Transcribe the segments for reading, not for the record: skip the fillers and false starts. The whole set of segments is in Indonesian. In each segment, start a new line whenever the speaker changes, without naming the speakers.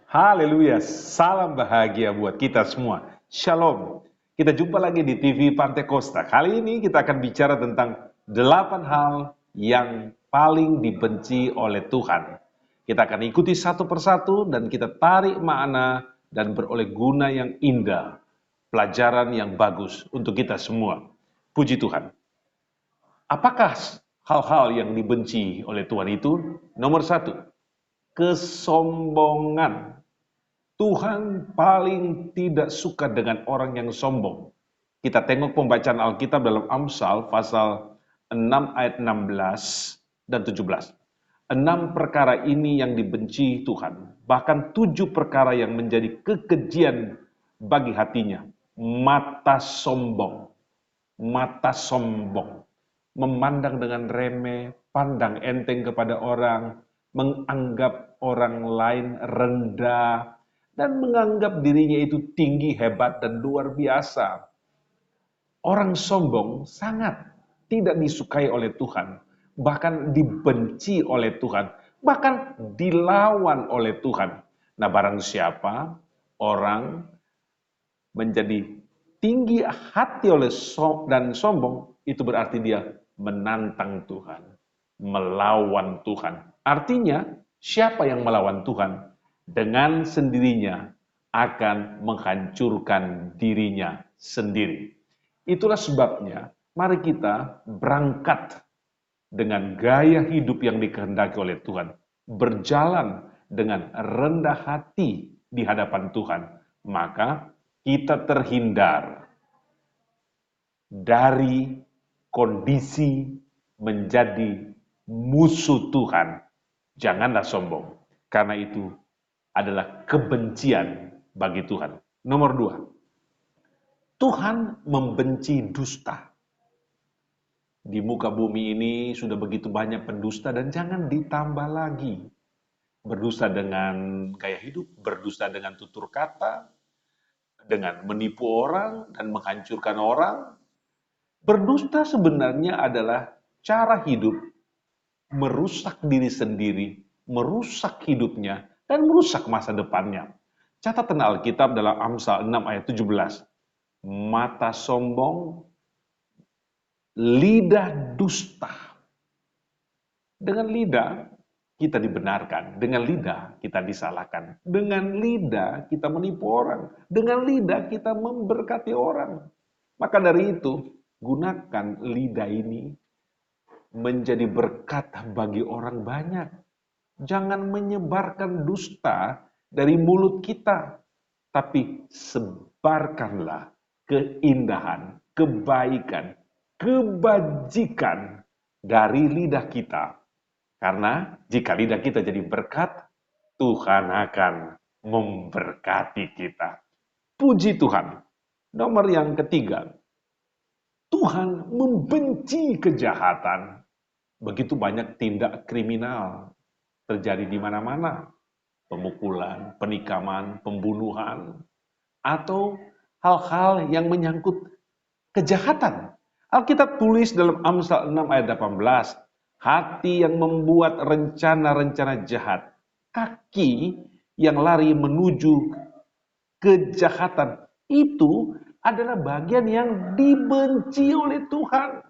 Haleluya, salam bahagia buat kita semua. Shalom. Kita jumpa lagi di TV Pantai Costa. Kali ini kita akan bicara tentang 8 hal yang paling dibenci oleh Tuhan. Kita akan ikuti satu persatu dan kita tarik makna dan beroleh guna yang indah. Pelajaran yang bagus untuk kita semua. Puji Tuhan. Apakah hal-hal yang dibenci oleh Tuhan itu? Nomor satu, kesombongan. Tuhan paling tidak suka dengan orang yang sombong. Kita tengok pembacaan Alkitab dalam Amsal pasal 6 ayat 16 dan 17. 6 perkara ini yang dibenci Tuhan, bahkan 7 perkara yang menjadi kekejian bagi hatinya. Mata sombong, memandang dengan remeh, pandang enteng kepada orang, menganggap orang lain rendah, dan menganggap dirinya itu tinggi, hebat, dan luar biasa. Orang sombong sangat tidak disukai oleh Tuhan, bahkan dibenci oleh Tuhan, bahkan dilawan oleh Tuhan. Nah, barang siapa orang menjadi tinggi hati dan sombong, itu berarti dia menantang Tuhan, melawan Tuhan. Artinya, siapa yang melawan Tuhan dengan sendirinya akan menghancurkan dirinya sendiri. Itulah sebabnya, mari kita berangkat dengan gaya hidup yang dikehendaki oleh Tuhan, berjalan dengan rendah hati di hadapan Tuhan, maka kita terhindar dari kondisi menjadi musuh Tuhan. Janganlah sombong, karena itu adalah kebencian bagi Tuhan. Nomor dua, Tuhan membenci dusta. Di muka bumi ini sudah begitu banyak pendusta dan jangan ditambah lagi. Berdusta dengan gaya hidup, berdusta dengan tutur kata, dengan menipu orang dan menghancurkan orang. Berdusta sebenarnya adalah cara hidup merusak diri sendiri, merusak hidupnya, dan merusak masa depannya. Catatan Alkitab dalam Amsal 6 ayat 17. Mata sombong, lidah dusta. Dengan lidah kita dibenarkan, dengan lidah kita disalahkan, dengan lidah kita menipu orang, dengan lidah kita memberkati orang. Maka dari itu, gunakan lidah ini menjadi berkat bagi orang banyak. Jangan menyebarkan dusta dari mulut kita, tapi sebarkanlah keindahan, kebaikan, kebajikan dari lidah kita. Karena jika lidah kita jadi berkat, Tuhan akan memberkati kita. Puji Tuhan. Nomor yang ketiga, Tuhan membenci kejahatan. Begitu banyak tindak kriminal terjadi di mana-mana. Pemukulan, penikaman, pembunuhan, atau hal-hal yang menyangkut kejahatan. Alkitab tulis dalam Amsal 6 ayat 18, hati yang membuat rencana-rencana jahat, kaki yang lari menuju kejahatan, itu adalah bagian yang dibenci oleh Tuhan.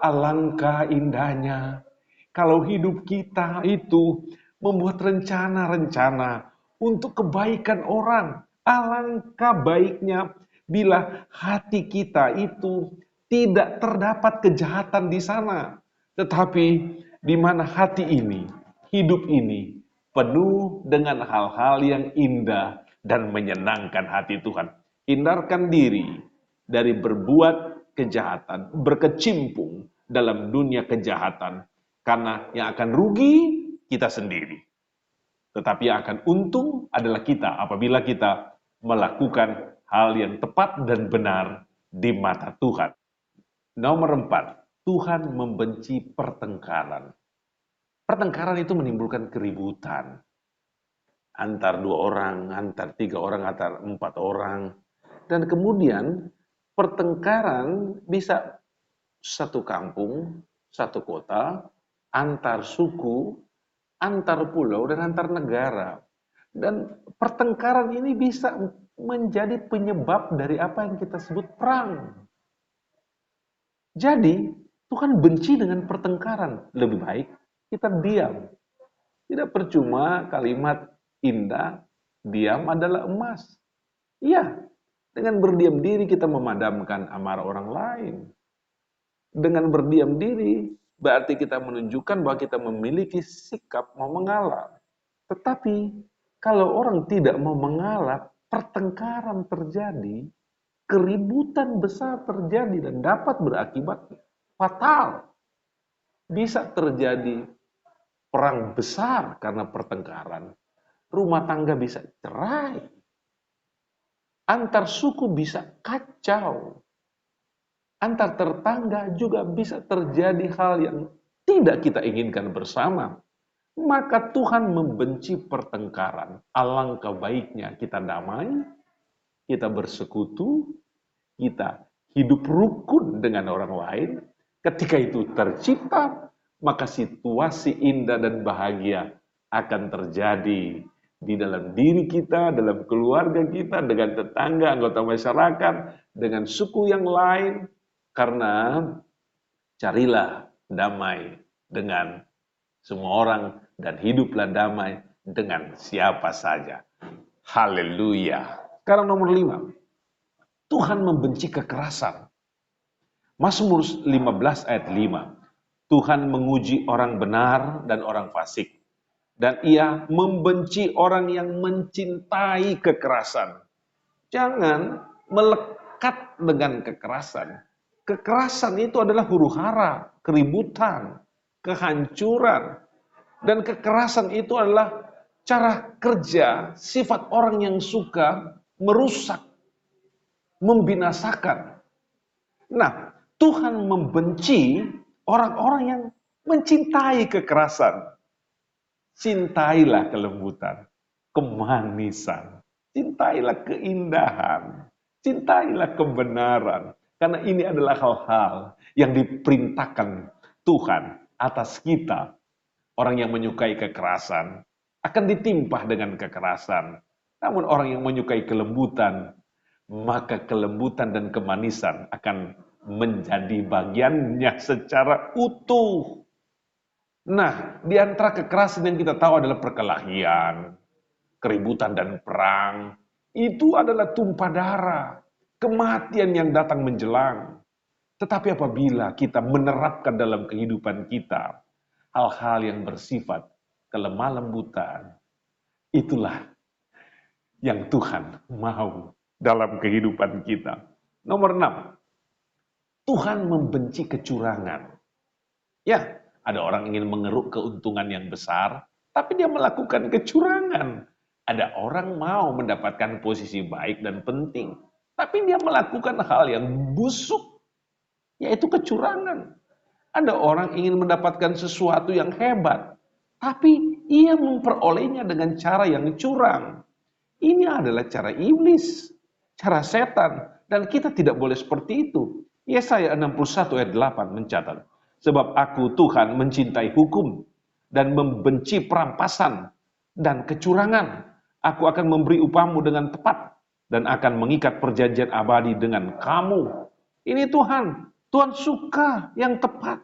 Alangkah indahnya kalau hidup kita itu membuat rencana-rencana untuk kebaikan orang. Alangkah baiknya bila hati kita itu tidak terdapat kejahatan di sana. Tetapi di mana hati ini, hidup ini penuh dengan hal-hal yang indah dan menyenangkan hati Tuhan. Hindarkan diri dari berbuat kejahatan, berkecimpung dalam dunia kejahatan. Karena yang akan rugi kita sendiri. Tetapi yang akan untung adalah kita apabila kita melakukan hal yang tepat dan benar di mata Tuhan. Nomor 4, Tuhan membenci pertengkaran. Pertengkaran itu menimbulkan keributan. Antar 2 orang, antar 3 orang, antar 4 orang. Dan kemudian pertengkaran bisa satu kampung, satu kota, antar suku, antar pulau, dan antar negara. Dan pertengkaran ini bisa menjadi penyebab dari apa yang kita sebut perang. Jadi, Tuhan benci dengan pertengkaran. Lebih baik kita diam. Tidak percuma kalimat indah, diam adalah emas. Iya, dengan berdiam diri kita memadamkan amarah orang lain. Dengan berdiam diri, berarti kita menunjukkan bahwa kita memiliki sikap mau mengalah. Tetapi, kalau orang tidak mau mengalah, pertengkaran terjadi, keributan besar terjadi dan dapat berakibat fatal. Bisa terjadi perang besar karena pertengkaran. Rumah tangga bisa cerai. Antar suku bisa kacau. Antar tetangga juga bisa terjadi hal yang tidak kita inginkan bersama. Maka Tuhan membenci pertengkaran. Alangkah baiknya kita damai, kita bersekutu, kita hidup rukun dengan orang lain. Ketika itu tercipta, maka situasi indah dan bahagia akan terjadi di dalam diri kita, dalam keluarga kita, dengan tetangga, anggota masyarakat, dengan suku yang lain. Karena carilah damai dengan semua orang dan hiduplah damai dengan siapa saja. Haleluya. Sekarang nomor 5. Tuhan membenci kekerasan. Mazmur 15 ayat 5. Tuhan menguji orang benar dan orang fasik. Dan ia membenci orang yang mencintai kekerasan. Jangan melekat dengan kekerasan. Kekerasan itu adalah huru-hara, keributan, kehancuran. Dan kekerasan itu adalah cara kerja, sifat orang yang suka merusak, membinasakan. Nah, Tuhan membenci orang-orang yang mencintai kekerasan. Cintailah kelembutan, kemanisan, cintailah keindahan, cintailah kebenaran. Karena ini adalah hal-hal yang diperintahkan Tuhan atas kita. Orang yang menyukai kekerasan akan ditimpa dengan kekerasan. Namun orang yang menyukai kelembutan, maka kelembutan dan kemanisan akan menjadi bagiannya secara utuh. Nah, di antara kekerasan yang kita tahu adalah perkelahian, keributan dan perang. Itu adalah tumpah darah, kematian yang datang menjelang. Tetapi apabila kita menerapkan dalam kehidupan kita hal-hal yang bersifat kelemah lembutan, itulah yang Tuhan mau dalam kehidupan kita. Nomor 6, Tuhan membenci kecurangan. Ya, ada orang ingin mengeruk keuntungan yang besar, tapi dia melakukan kecurangan. Ada orang mau mendapatkan posisi baik dan penting, tapi dia melakukan hal yang busuk, yaitu kecurangan. Ada orang ingin mendapatkan sesuatu yang hebat, tapi ia memperolehnya dengan cara yang curang. Ini adalah cara iblis, cara setan, dan kita tidak boleh seperti itu. Yesaya 61 ayat 8 mencatat, sebab aku Tuhan mencintai hukum dan membenci perampasan dan kecurangan. Aku akan memberi upahmu dengan tepat dan akan mengikat perjanjian abadi dengan kamu. Ini Tuhan. Tuhan suka yang tepat.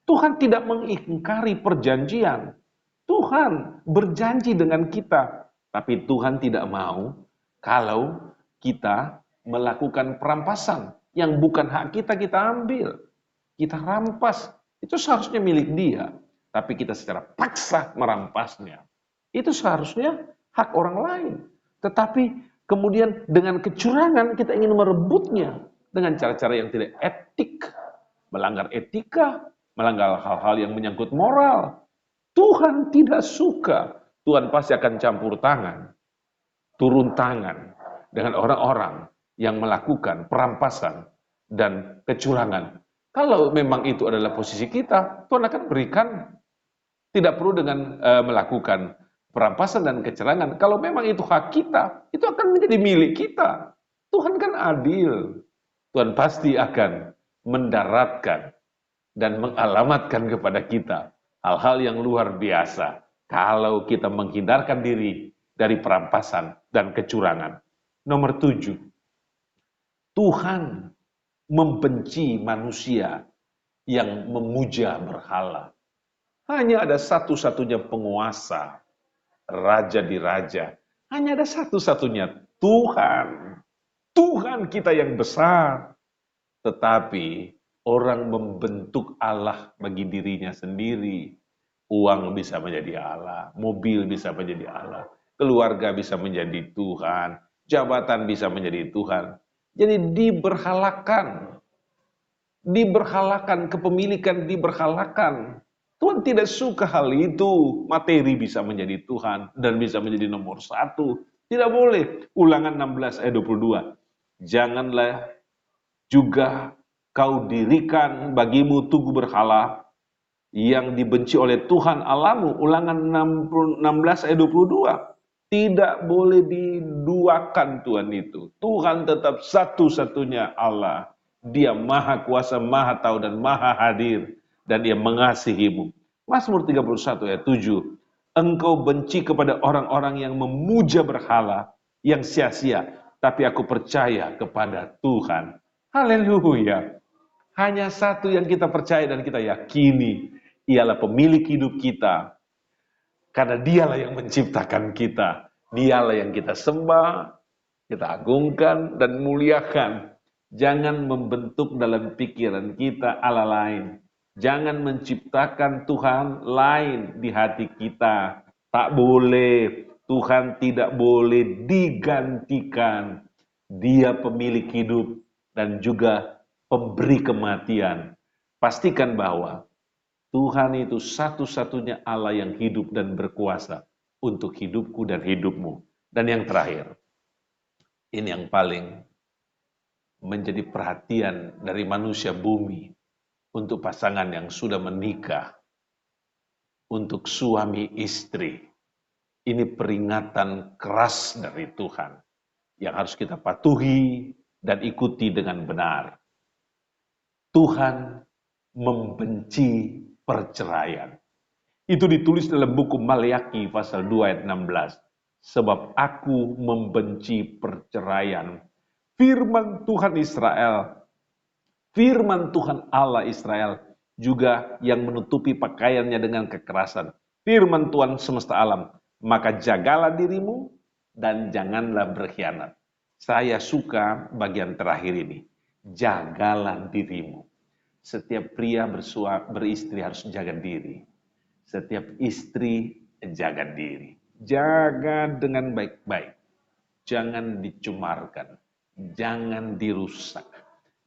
Tuhan tidak mengingkari perjanjian. Tuhan berjanji dengan kita. Tapi Tuhan tidak mau kalau kita melakukan perampasan yang bukan hak kita, kita ambil. Kita rampas. Itu seharusnya milik dia. Tapi kita secara paksa merampasnya. Itu seharusnya hak orang lain. Tetapi kemudian dengan kecurangan kita ingin merebutnya dengan cara-cara yang tidak etik. Melanggar etika, melanggar hal-hal yang menyangkut moral. Tuhan tidak suka. Tuhan pasti akan campur tangan, turun tangan dengan orang-orang yang melakukan perampasan dan kecurangan. Kalau memang itu adalah posisi kita, Tuhan akan berikan. Tidak perlu dengan melakukan perampasan dan kecurangan. Kalau memang itu hak kita, itu akan menjadi milik kita. Tuhan kan adil. Tuhan pasti akan mendaratkan dan mengalamatkan kepada kita hal-hal yang luar biasa. Kalau kita menghindarkan diri dari perampasan dan kecurangan. Nomor 7, Tuhan membenci manusia yang memuja berhala. Hanya ada satu-satunya penguasa, raja di raja. Hanya ada satu-satunya Tuhan. Tuhan kita yang besar. Tetapi orang membentuk Allah bagi dirinya sendiri. Uang bisa menjadi Allah, mobil bisa menjadi Allah, keluarga bisa menjadi Tuhan, jabatan bisa menjadi Tuhan. Jadi diberhalakan, kepemilikan diberhalakan. Tuhan tidak suka hal itu. Materi bisa menjadi Tuhan dan bisa menjadi nomor satu. Tidak boleh. Ulangan 16 ayat 22. Janganlah juga kau dirikan bagimu tugu berhala yang dibenci oleh Tuhan Allahmu. Ulangan 16 ayat 22. Tidak boleh diduakan Tuhan itu. Tuhan tetap satu-satunya Allah. Dia maha kuasa, maha tahu, dan maha hadir. Dan dia mengasihimu. Mazmur 31 ayat 7. Engkau benci kepada orang-orang yang memuja berhala, yang sia-sia. Tapi aku percaya kepada Tuhan. Haleluya. Hanya satu yang kita percaya dan kita yakini. Ialah pemilik hidup kita. Karena dialah yang menciptakan kita. Dialah yang kita sembah, kita agungkan dan muliakan. Jangan membentuk dalam pikiran kita Allah lain. Jangan menciptakan Tuhan lain di hati kita. Tak boleh. Tuhan tidak boleh digantikan. Dia pemilik hidup dan juga pemberi kematian. Pastikan bahwa Tuhan itu satu-satunya Allah yang hidup dan berkuasa untuk hidupku dan hidupmu. Dan yang terakhir, ini yang paling menjadi perhatian dari manusia bumi untuk pasangan yang sudah menikah, untuk suami istri. Ini peringatan keras dari Tuhan yang harus kita patuhi dan ikuti dengan benar. Tuhan membenci perceraian. Itu ditulis dalam buku Maliaki pasal 2 ayat 16. Sebab aku membenci perceraian. Firman Tuhan Israel, firman Tuhan Allah Israel juga yang menutupi pakaiannya dengan kekerasan. Firman Tuhan semesta alam, maka jagalah dirimu dan janganlah berkhianat. Saya suka bagian terakhir ini. Jagalah dirimu. Setiap pria beristri harus jaga diri. Setiap istri jaga diri. Jaga dengan baik-baik. Jangan dicemarkan. Jangan dirusak.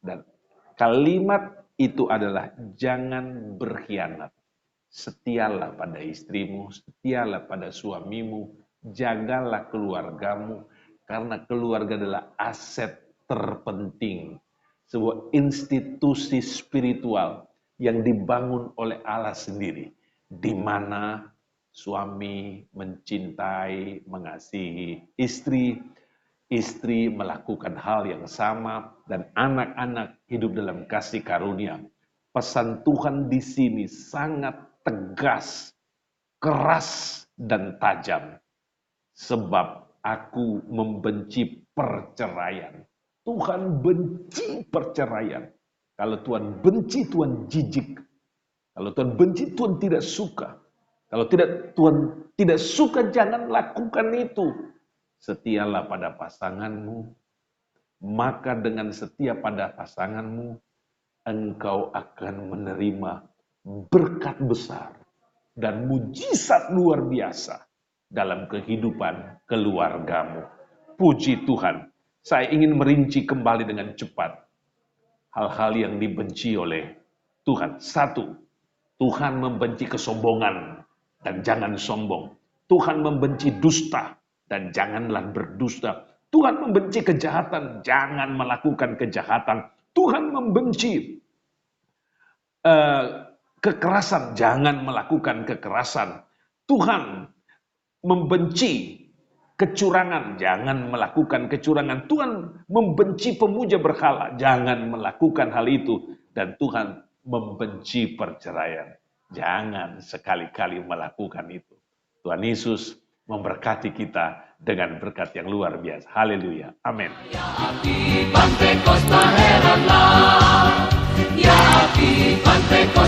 Dan kalimat itu adalah jangan berkhianat. Setialah pada istrimu, setialah pada suamimu, jagalah keluargamu, karena keluarga adalah aset terpenting. Sebuah institusi spiritual yang dibangun oleh Allah sendiri, di mana suami mencintai, mengasihi istri, istri melakukan hal yang sama, dan anak-anak hidup dalam kasih karunia. Pesan Tuhan di sini sangat tegas, keras, dan tajam. Sebab aku membenci perceraian. Tuhan benci perceraian. Kalau Tuhan benci, Tuhan jijik. Kalau Tuhan benci, Tuhan tidak suka. Kalau Tuhan tidak suka, jangan lakukan itu. Setialah pada pasanganmu, maka dengan setia pada pasanganmu, engkau akan menerima berkat besar dan mujizat luar biasa dalam kehidupan keluargamu. Puji Tuhan. Saya ingin merinci kembali dengan cepat hal-hal yang dibenci oleh Tuhan. Satu, Tuhan membenci kesombongan dan jangan sombong. Tuhan membenci dusta dan janganlah berdusta. Tuhan membenci kejahatan, jangan melakukan kejahatan. Tuhan membenci kekerasan, jangan melakukan kekerasan. Tuhan membenci kecurangan, jangan melakukan kecurangan. Tuhan membenci pemuja berhala, jangan melakukan hal itu. Dan Tuhan membenci perceraian, jangan sekali-kali melakukan itu. Tuhan Yesus memberkati kita dengan berkat yang luar biasa. Haleluya. Amin.
Ya api Pantekosta heranlah, ya api Pantekosta